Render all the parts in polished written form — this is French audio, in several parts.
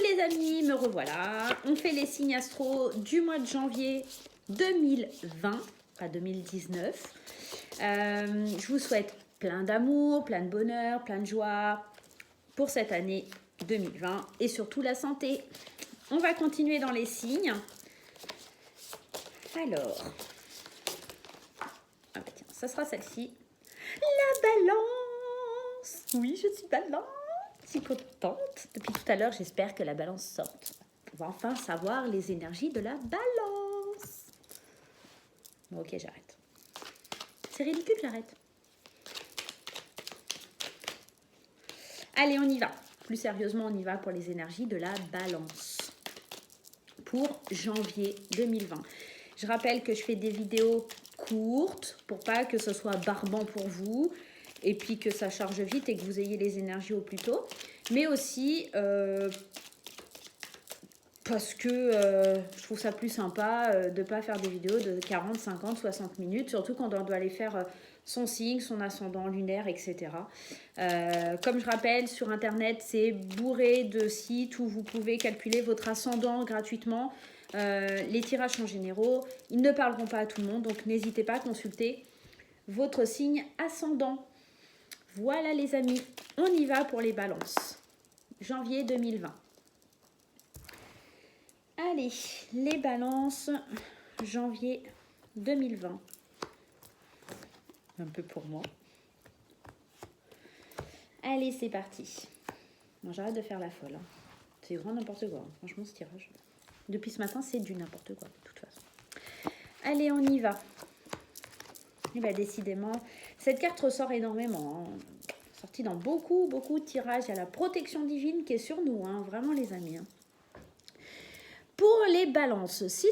les amis, me revoilà. On fait les signes astro du mois de janvier 2020, pas 2019. Je vous souhaite plein d'amour, plein de bonheur, plein de joie pour cette année 2020 et surtout la santé. On va continuer dans les signes. Alors, ah bah tiens, ça sera celle-ci. La balance. Oui, je suis balance. Je suis contente. Depuis tout à l'heure, j'espère que la balance sorte. On va enfin savoir les énergies de la balance. Bon, ok, j'arrête. C'est ridicule, j'arrête. Allez, on y va. Plus sérieusement, on y va pour les énergies de la balance. Pour janvier 2020. Je rappelle que je fais des vidéos courtes pour pas que ce soit barbant pour vous et puis que ça charge vite et que vous ayez les énergies au plus tôt. Mais aussi parce que je trouve ça plus sympa de ne pas faire des vidéos de 40, 50, 60 minutes, surtout quand on doit aller faire son signe, son ascendant lunaire, etc. Comme je rappelle, sur Internet, c'est bourré de sites où vous pouvez calculer votre ascendant gratuitement. Les tirages sont généraux, ils ne parleront pas à tout le monde, donc n'hésitez pas à consulter votre signe ascendant. Voilà les amis, on y va pour les balances. Janvier 2020. Allez, les balances, janvier 2020. Un peu pour moi. Allez, c'est parti. Bon, j'arrête de faire la folle. Hein. C'est grand n'importe quoi. Hein. Franchement, ce tirage. Depuis ce matin, c'est du n'importe quoi, de toute façon. Allez, on y va. Et bien, décidément, cette carte ressort énormément. Hein. Sortie dans beaucoup de tirages. Il y a la protection divine qui est sur nous. Hein. Vraiment, les amis. Hein. Pour les balances, si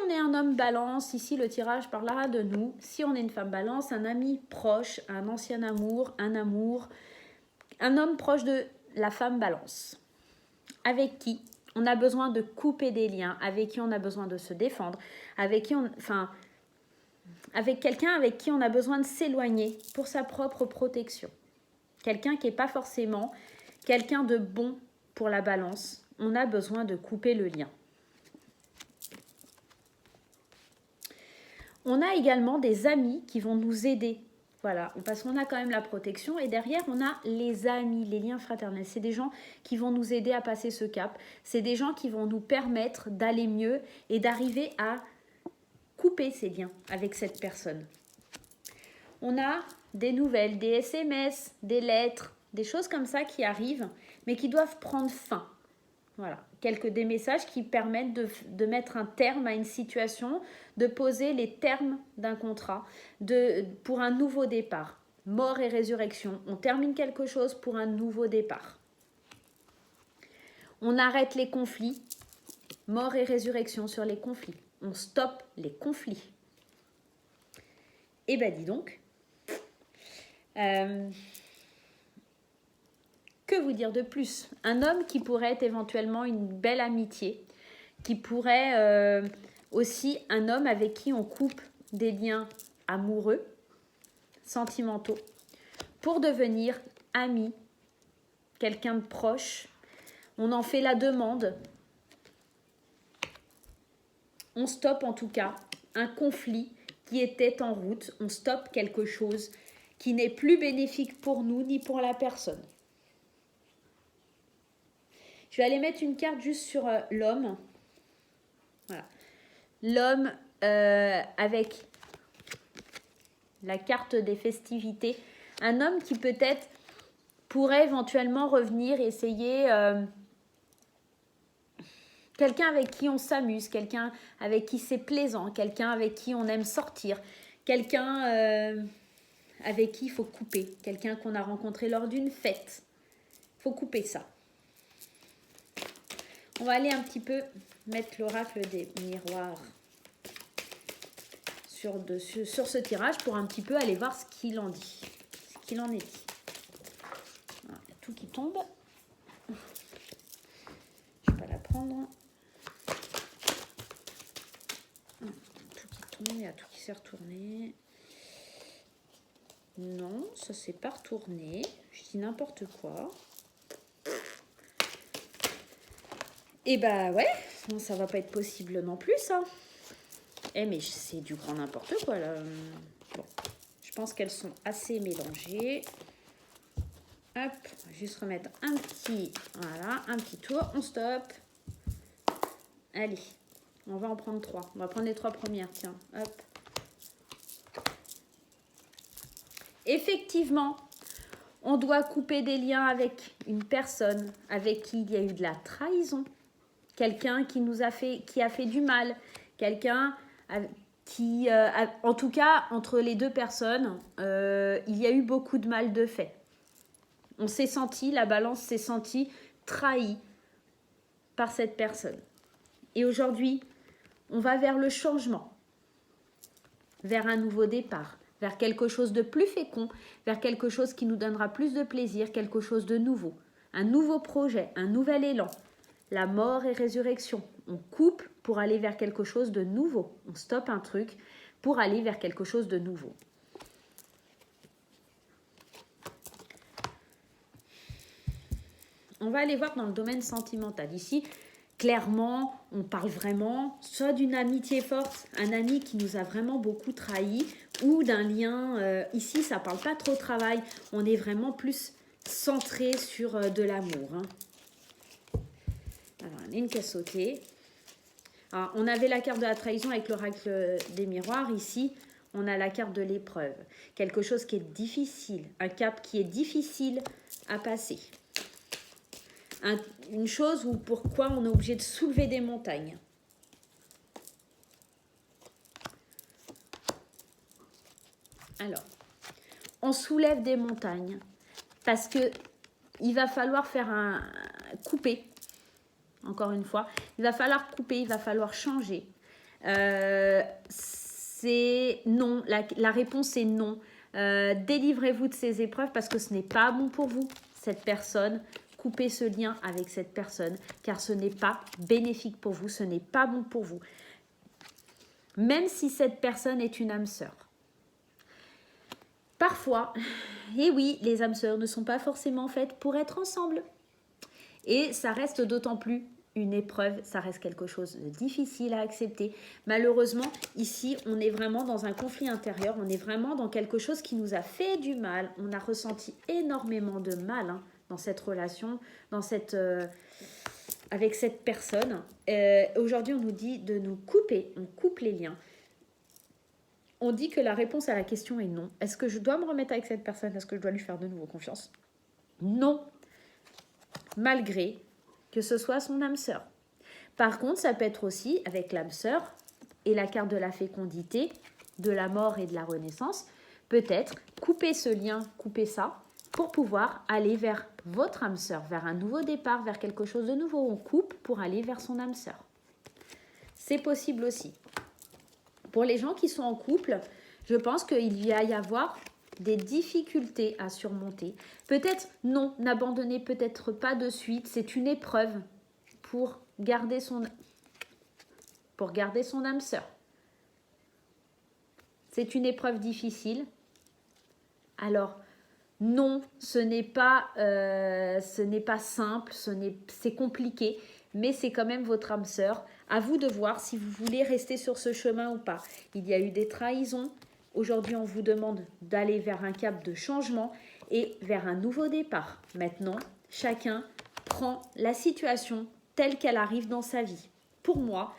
on est un homme balance, ici le tirage parlera de nous. Si on est une femme balance, un ami proche, un ancien amour, un homme proche de la femme balance. Avec qui on a besoin de couper des liens, avec qui on a besoin de se défendre, avec quelqu'un avec qui on a besoin de s'éloigner pour sa propre protection. Quelqu'un qui n'est pas forcément quelqu'un de bon pour la balance. On a besoin de couper le lien. On a également des amis qui vont nous aider. Voilà, parce qu'on a quand même la protection et derrière, on a les amis, les liens fraternels. C'est des gens qui vont nous aider à passer ce cap. C'est des gens qui vont nous permettre d'aller mieux et d'arriver à couper ces liens avec cette personne. On a des nouvelles, des SMS, des lettres, des choses comme ça qui arrivent, mais qui doivent prendre fin. Voilà, des messages qui permettent de mettre un terme à une situation, de poser les termes d'un contrat pour un nouveau départ. Mort et résurrection, on termine quelque chose pour un nouveau départ. On arrête les conflits, mort et résurrection sur les conflits. On stoppe les conflits. Eh ben dis donc, que vous dire de plus? Un homme qui pourrait être éventuellement une belle amitié, qui pourrait aussi un homme avec qui on coupe des liens amoureux, sentimentaux, pour devenir ami, quelqu'un de proche. On en fait la demande. On stoppe en tout cas un conflit qui était en route. On stoppe quelque chose qui n'est plus bénéfique pour nous ni pour la personne. Je vais aller mettre une carte juste sur l'homme. Voilà. L'homme avec la carte des festivités. Un homme qui peut-être pourrait éventuellement revenir essayer... quelqu'un avec qui on s'amuse, quelqu'un avec qui c'est plaisant, quelqu'un avec qui on aime sortir, quelqu'un avec qui il faut couper, quelqu'un qu'on a rencontré lors d'une fête. Il faut couper ça. On va aller un petit peu mettre l'oracle des miroirs sur ce tirage pour un petit peu aller voir ce qu'il en dit, ce qu'il en est dit. Voilà, il y a tout qui tombe. Je ne vais pas la prendre. Tout qui tombe, il y a tout qui s'est retourné. Non, ça ne s'est pas retourné. Je dis n'importe quoi. Et bah ouais, non, ça va pas être possible non plus, ça. Eh, mais c'est du grand n'importe quoi, là. Bon, je pense qu'elles sont assez mélangées. Hop, on va juste remettre un petit, voilà, un petit tour. On stoppe. Allez, on va en prendre 3. On va prendre les 3 premières, tiens. Hop. Effectivement, on doit couper des liens avec une personne avec qui il y a eu de la trahison. Quelqu'un qui nous a fait, qui a fait du mal. Quelqu'un qui, en tout cas, entre les deux personnes, il y a eu beaucoup de mal de fait. On s'est senti, la balance s'est sentie trahie par cette personne. Et aujourd'hui, on va vers le changement, vers un nouveau départ, vers quelque chose de plus fécond, vers quelque chose qui nous donnera plus de plaisir, quelque chose de nouveau, un nouveau projet, un nouvel élan. La mort et résurrection. On coupe pour aller vers quelque chose de nouveau. On stoppe un truc pour aller vers quelque chose de nouveau. On va aller voir dans le domaine sentimental. Ici, clairement, on parle vraiment soit d'une amitié forte, un ami qui nous a vraiment beaucoup trahis, ou d'un lien. Ici, ça ne parle pas trop travail. On est vraiment plus centré sur de l'amour. Hein. Alors, on a une qui a sauté. Alors, on avait la carte de la trahison avec l'oracle des miroirs. Ici, on a la carte de l'épreuve. Quelque chose qui est difficile, un cap qui est difficile à passer. Une chose où pourquoi on est obligé de soulever des montagnes. Alors, on soulève des montagnes parce que il va falloir faire couper. Encore une fois, il va falloir couper, il va falloir changer. C'est non, la réponse est non. Délivrez-vous de ces épreuves parce que ce n'est pas bon pour vous, cette personne. Coupez ce lien avec cette personne car ce n'est pas bénéfique pour vous, ce n'est pas bon pour vous. Même si cette personne est une âme sœur. Parfois, et oui, les âmes sœurs ne sont pas forcément faites pour être ensemble. Et ça reste d'autant plus une épreuve, ça reste quelque chose de difficile à accepter. Malheureusement, ici, on est vraiment dans un conflit intérieur, on est vraiment dans quelque chose qui nous a fait du mal. On a ressenti énormément de mal dans cette relation, avec cette personne. Aujourd'hui, on nous dit de nous couper, on coupe les liens. On dit que la réponse à la question est non. Est-ce que je dois me remettre avec cette personne? Est-ce que je dois lui faire de nouveau confiance? Non. Malgré que ce soit son âme sœur. Par contre, ça peut être aussi avec l'âme sœur et la carte de la fécondité, de la mort et de la renaissance. Peut-être couper ce lien, couper ça, pour pouvoir aller vers votre âme sœur, vers un nouveau départ, vers quelque chose de nouveau. On coupe pour aller vers son âme sœur. C'est possible aussi. Pour les gens qui sont en couple, je pense qu'il va y avoir des difficultés à surmonter. Peut-être non, n'abandonnez peut-être pas de suite. C'est une épreuve pour garder son âme sœur. C'est une épreuve difficile. Alors, non, ce n'est pas simple, c'est compliqué, mais c'est quand même votre âme sœur. À vous de voir si vous voulez rester sur ce chemin ou pas. Il y a eu des trahisons. Aujourd'hui, on vous demande d'aller vers un cap de changement et vers un nouveau départ. Maintenant, chacun prend la situation telle qu'elle arrive dans sa vie. Pour moi,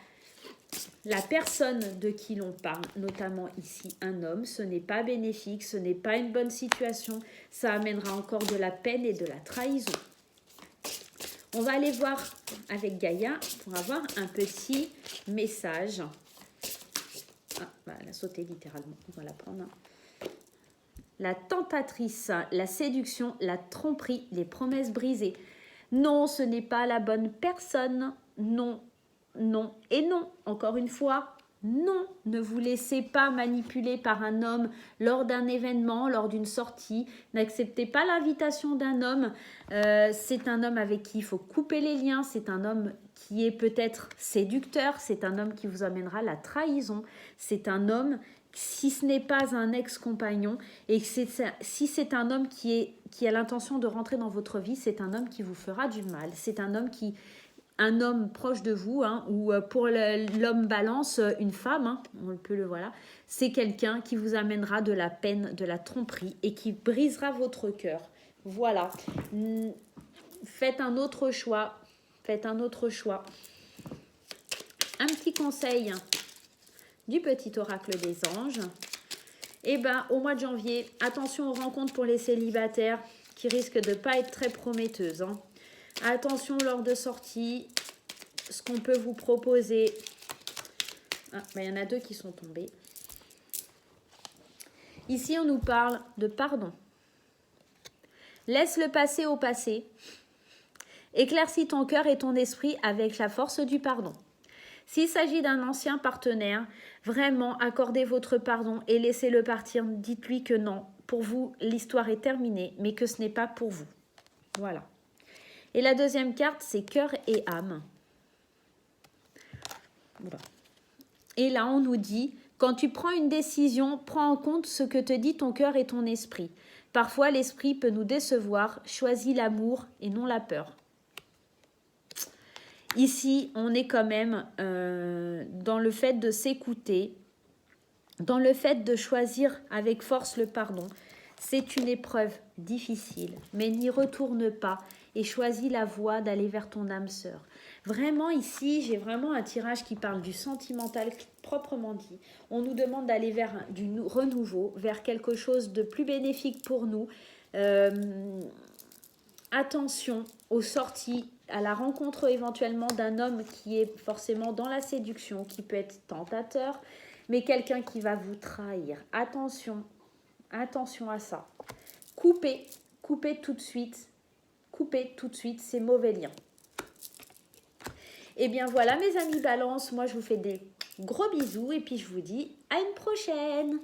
la personne de qui l'on parle, notamment ici un homme, ce n'est pas bénéfique, ce n'est pas une bonne situation, ça amènera encore de la peine et de la trahison. On va aller voir avec Gaïa pour avoir un petit message. Ah, bah, elle a sauté littéralement, on va la prendre. La tentatrice, la séduction, la tromperie, les promesses brisées. Non, ce n'est pas la bonne personne. Non, non et non. Encore une fois, non. Ne vous laissez pas manipuler par un homme lors d'un événement, lors d'une sortie. N'acceptez pas l'invitation d'un homme. C'est un homme avec qui il faut couper les liens. C'est un homme qui est peut-être séducteur. C'est un homme qui vous amènera la trahison. C'est un homme, si ce n'est pas un ex-compagnon, et si c'est un homme qui a l'intention de rentrer dans votre vie, c'est un homme qui vous fera du mal. C'est un homme qui un homme proche de vous, hein, ou pour l'homme balance, une femme, hein, on peut le voilà, c'est quelqu'un qui vous amènera de la peine, de la tromperie et qui brisera votre cœur. Voilà. Faites un autre choix. Faites un autre choix. Un petit conseil du petit oracle des anges. Eh ben, au mois de janvier, attention aux rencontres pour les célibataires qui risquent de ne pas être très prometteuses, hein. Attention lors de sorties, ce qu'on peut vous proposer. Ah, ben, y en a 2 qui sont tombés. Ici, on nous parle de pardon. Laisse le passé au passé. Éclaircis ton cœur et ton esprit avec la force du pardon. S'il s'agit d'un ancien partenaire, vraiment accordez votre pardon et laissez-le partir. Dites-lui que non, pour vous, l'histoire est terminée, mais que ce n'est pas pour vous. Voilà. Et la deuxième carte, c'est cœur et âme. Voilà. Et là, on nous dit, quand tu prends une décision, prends en compte ce que te dit ton cœur et ton esprit. Parfois, l'esprit peut nous décevoir. Choisis l'amour et non la peur. Ici, on est quand même dans le fait de s'écouter, dans le fait de choisir avec force le pardon. C'est une épreuve difficile, mais n'y retourne pas et choisis la voie d'aller vers ton âme sœur. Vraiment ici, j'ai vraiment un tirage qui parle du sentimental proprement dit. On nous demande d'aller vers du renouveau, vers quelque chose de plus bénéfique pour nous. Attention aux sorties, à la rencontre éventuellement d'un homme qui est forcément dans la séduction, qui peut être tentateur, mais quelqu'un qui va vous trahir. Attention, attention à ça. Coupez tout de suite ces mauvais liens. Et bien voilà mes amis Balance, moi je vous fais des gros bisous et puis je vous dis à une prochaine.